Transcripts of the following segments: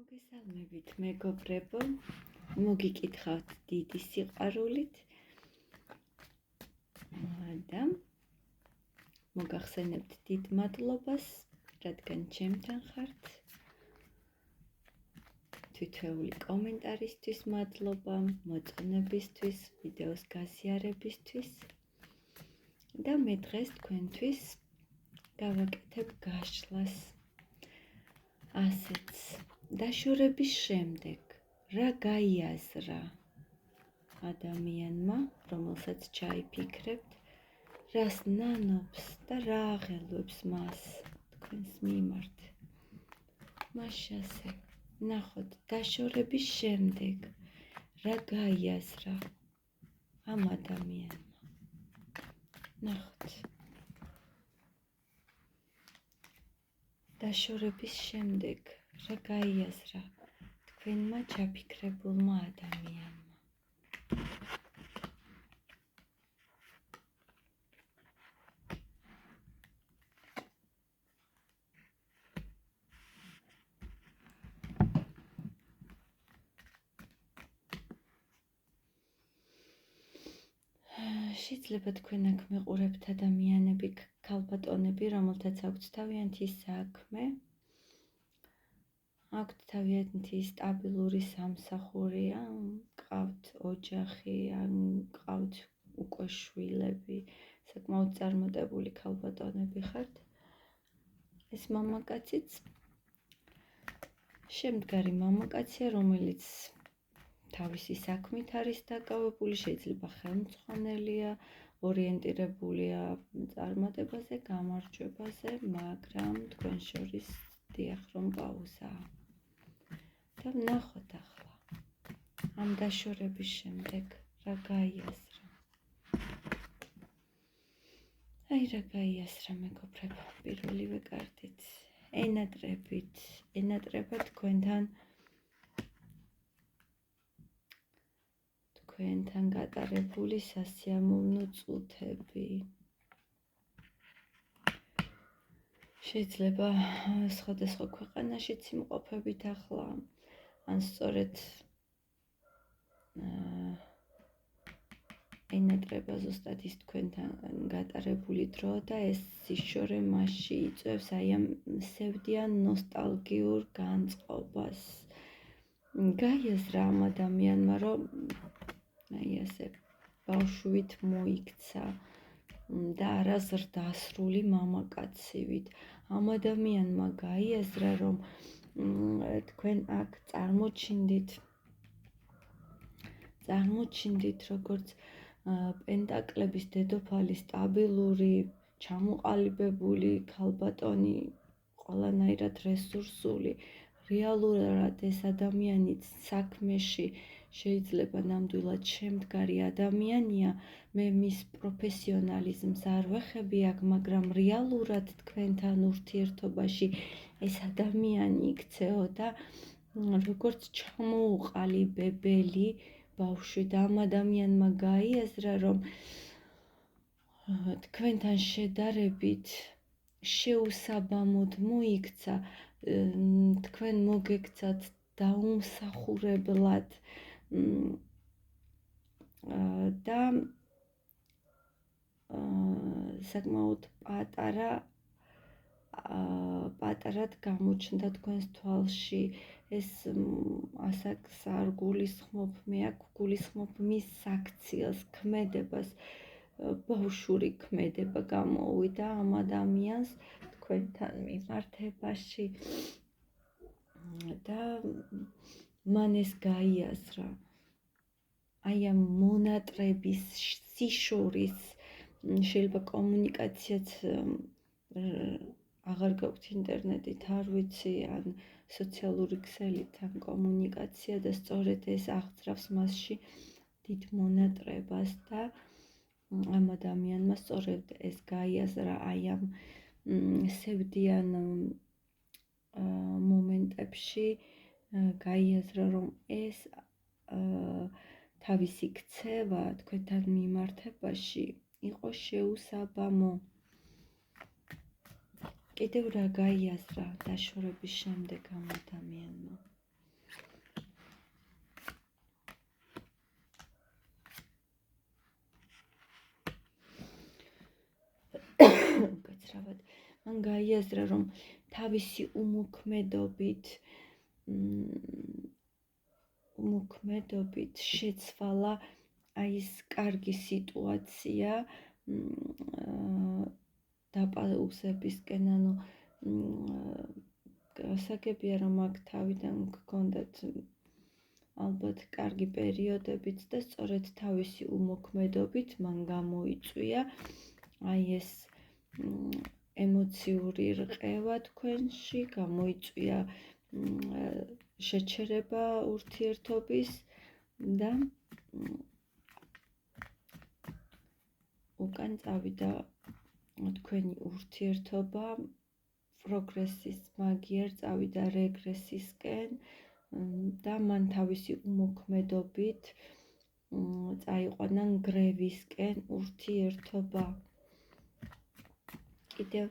მოგესალმებით მეგობრებო, მოგიკითხავთ დიდი სიყვარულით და მოგახსენებთ დიდ მადლობას, რადგან ჩემთან ხართ. თითოეული კომენტარისთვის მადლობა, მოწონებისთვის, ვიდეოს გაზიარებისთვის და მე დღეს თქვენთვის გავაკეთებ გაშლას. ასეც დაშორების შემდეგ რა გაიაზრა ადამიანმა, რომელსაც ჩაიფიქრებთ, რას ნანობს და რა აღელვებს მას თქვენს მიმართ. მაშასე ნახოთ დაშორების შემდეგ რა გაიაზრა ამ ადამიანმა. ნახოთ. დაშორების შემდეგ რა გაიაზრა თქვენმა ჩაფიქრებულმა ადამიანმა. შეიძლება თქვენ აქ მეყურებთ ადამიანები, ქალბატონები, რომელთაც აქვთ თავიანთი საქმე, აქვთ თავიანთი სტაბილური სამსახური, მყავთ ოჯახი, მყავთ უკვე შვილები, საკმაოდ წარმატებული ქალბატონები ხართ. ეს მამაკაციც შემდგარი მამაკაცია, რომელიც თავისი საქმით არის დაკავებული, შეიძლება ხელმძღვანელია, ორიენტირებულია წარმატებაზე, გამარჯვებაზე, მაგრამ თქვენ შორის დიახ რომ პაუზაა. და ვნახოთ ახლა ამ დაშორების შემდეგ რა გაიაზრა. რა გაიაზრა მეგობრებო, პირველივე კარტით ენატრება თქვენთან გატარებული სასიამოვნო წუთები. შეიძლება სხვადასხვა ქვეყანაშიც იმყოფებით ახლა, ან სწორედ ენატრება ზუსტად ის თქვენთან გატარებული დრო და ეს სიშორე მასში იწვევს ამ სევდიან ნოსტალგიურ განწყობას. გაიაზრა ამ ადამიანმა, რომ ასე ბავშვით მოიქცა და არა ზრდასრული მამაკაცივით. ამ ადამიანმა გაიაზრა, რომ თქვენ აქ წარმოჩინდით როგორც პენტაკლების დედოფალი, სტაბილური, ჩამოყალიბებული ქალბატონი, ყველანაირად რესურსული. რეალურად ეს ადამიანი საქმეში შეიძლება ნამდვილად შემდგარი ადამიანია, მე მის პროფესიონალიზმს არ ვეხები აქ, მაგრამ რეალურად თქვენთან ურთიერთობაში ეს ადამიანი იქცეოდა როგორც ჩამოუყალიბებელი ბავშვი და ამ ადამიანმა გაიაზრა, რომ თქვენთან შედარებით შეუსაბამოდ მოიქცა, თქვენ მოგექცათ დაუმსახურებლად და საკმაოდ პატარად გამოჩნდა თქვენს თვალში. ეს ასაკს არ გულისხმობ, მე აქ გულისხმობ მის საქციელს, ქმედებას, ბავშვური ქმედება გამოუვიდა ამ ადამიანს თქვენთან მიმართებაში და მან ეს გაიაზრა ამ მონატრების სიშორის. შეიძლება კომუნიკაციაც აღარ გაქვთ ინტერნეტით, არ ვიცი, ან სოციალური ქსელით ან კომუნიკაცია და სწორედ ეს აღწრავს მასში დიდ მონატრებას და ამ ადამიანმა სწორედ ეს გაიაზრა ამ სევდიან მომენტებში, გაიაზრა, რომ ეს თავისი ქცევა თქვენთან მიმართებაში იყო შეუსაბამო. კიდევ რა გაიაზრა დაშორების შემდეგ ამ ადამიანმა. თავად. მან გაიაზრა, რომ თავისი უმოქმედობით შეცვალა ის კარგი სიტუაცია დაპაუსებისკენ, გასაგებია, რომ აქ თავიდან გქონდათ ალბათ კარგი პერიოდებიც და სწორედ თავისი უმოქმედობით მან გამოიწვია ეს ემოციური რყევა თქვენში, გამოიწვია შეჩერება ურთიერთობის და უკან წავიდა თქვენი ურთიერთობა პროგრესის მაგიერ, წავიდა რეგრესისკენ და მან თავისი უმოქმედობით წაიყვანა ნგრევისკენ ურთიერთობა. კიდევ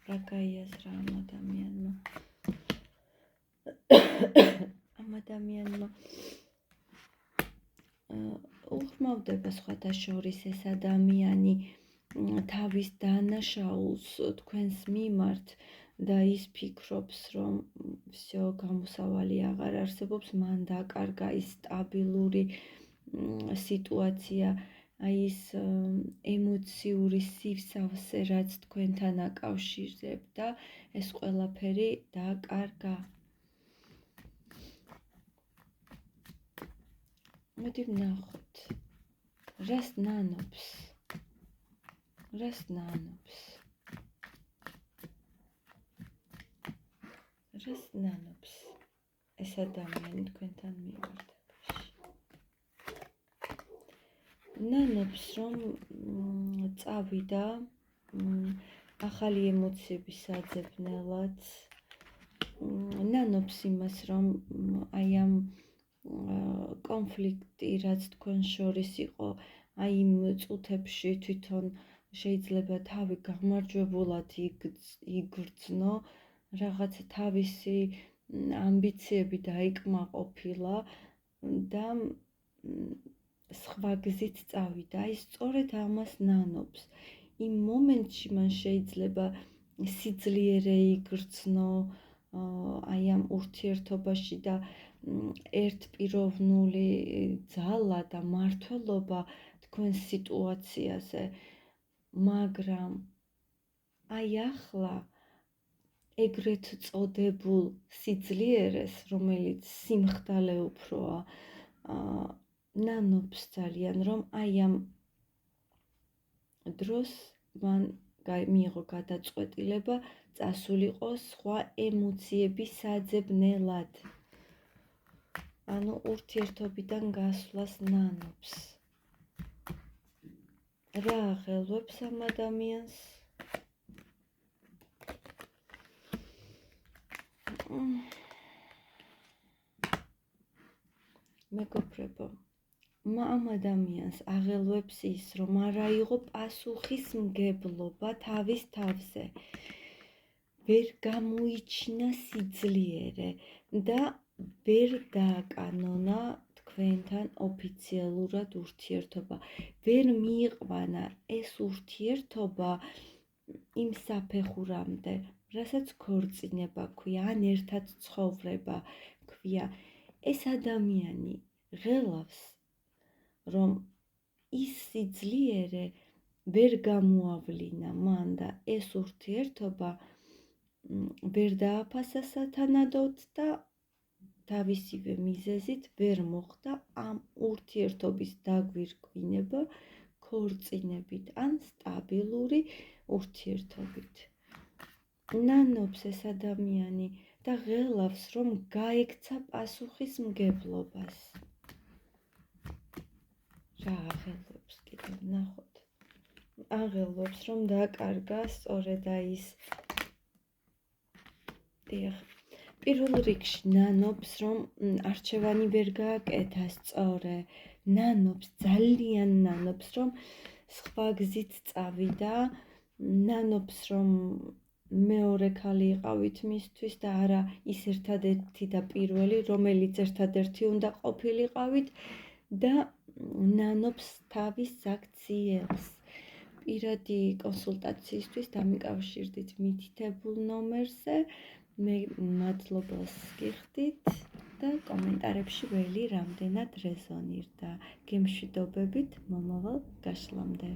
რა გაიაზრა ამ ადამიანმა უხმავდება სხვათა შორის ეს ადამიანი თავის დანაშაულს თქვენს მიმართ და ის ფიქრობს, რომ всё, გამოსავალი აღარ არსებობს, მან დაკარგა ის სტაბილური სიტუაცია, ის ემოციური სივსავსე, რაც თქვენთან აკავშირებდა, ეს ყველაფერი დაკარგა. მოდი ვნახოთ, რას ნანობს ეს ადამიანი თქვენთან მიმართებაში. ნანობს, რომ წავიდა ახალი ემოციების საძებნელად, ნანობს იმას, რომ ამ კონფლიქტი, რაც თქვენ შორის იყო, იმ წუთებში თვითონ შეიძლება თავი გამარჯვებულად იგრძნო, რაღაც თავისი ამბიციები დაიკმაყოფილა და სხვა გზით წავიდა. ის სწორედ ამას ნანობს. იმ მომენტში მან შეიძლება სიძლიერე იგრძნო ამ ურთიერთობაში და ერთპიროვნული ძალა და მმართველობა თქვენ სიტუაციაზე, მაგრამ ახლა ეგრეთ წოდებულ სიძლიერეს, რომელიც სიმხდალე უფროა, ნანობს ძალიან, რომ ამ დროს მან მიიღო გადაწყვეტილება წასულიყო სხვა ემოციების საძებნელად. ურთიერთობიდან გასვლას ნანობს. რა აღელვებს ამ ადამიანს? მეგობრებო, ამ ადამიანს აღელვებს ის, რომ არ აიღო პასუხისმგებლობა თავის თავზე, ვერ გამოიჩინა სიძლიერე და ვერ დააკანონა თქვენთან ოფიციალურად ურთიერთობა. ვერ მიიყვანა ეს ურთიერთობა იმ საფეხურამდე, რასაც ქორწინება ქვია, ან ერთად ცხოვრება ქვია. ეს ადამიანი ღელავს, რომ ის სიძლიერე ვერ გამოავლინა მან და ეს ურთიერთობა ვერ დააფასა სათანადოდ და თავისივე მიზეზით ვერ მოხდა ამ ურთიერთობის დაგვირგვინება ქორწინებით ან სტაბილური ურთიერთობით. ნანობს ეს ადამიანი და ღელავს, რომ გაექცა პასუხისმგებლობას. რა აღელვებს კიდევ ნახოთ? აღელვებს, რომ დაკარგა სწორედ ის პირველ რიგში ნანობს, რომ არჩევანი ვერ გააკეთა სწორე, ნანობს, ძალიან ნანობს, რომ სხვა გზით წავიდა, ნანობს, რომ მეორე ქალი იყავით მისთვის და არა ის ერთადერთი და პირველი, რომელიც ერთადერთი უნდა ყოფილიყავით და ნანობს თავის აქციელს. პირადი კონსულტაციისთვის დამიკავშირდით მითითებულ ნომერზე. მე მადლობას გიხდით და კომენტარებში ველი რამდენად რეზონირდა. გემშვიდობებით მომავალ გაშლამდე.